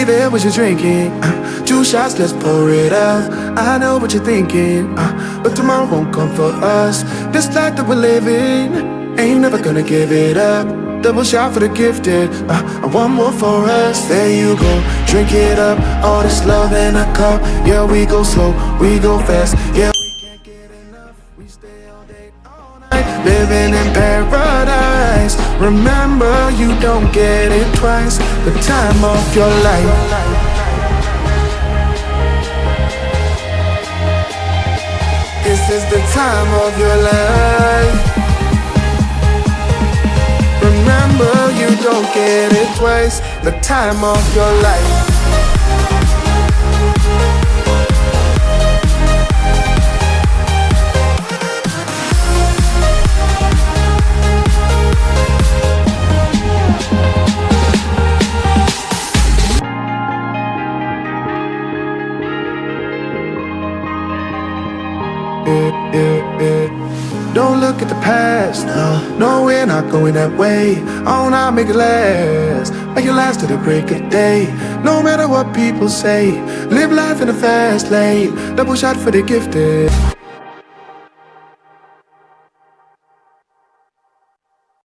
there what you're drinking. 2 shots, let's pour it out. I know what you're thinking, but tomorrow won't come for us. This life that we're living, ain't never gonna give it up. Double shot for the gifted, and one more for us. There you go, drink it up. All this love in a cup. Yeah, we go slow, we go fast. Yeah, we can't get enough. We stay all day, all night, living in paradise. Remember, you don't get it twice. The time of your life. This is the time of your life. Remember, you don't get it twice. The time of your life. Don't look at the past, no, we're not going that way. Oh, now make it last, make it last to the break of day. No matter what people say, live life in a fast lane. Double shot for the gifted.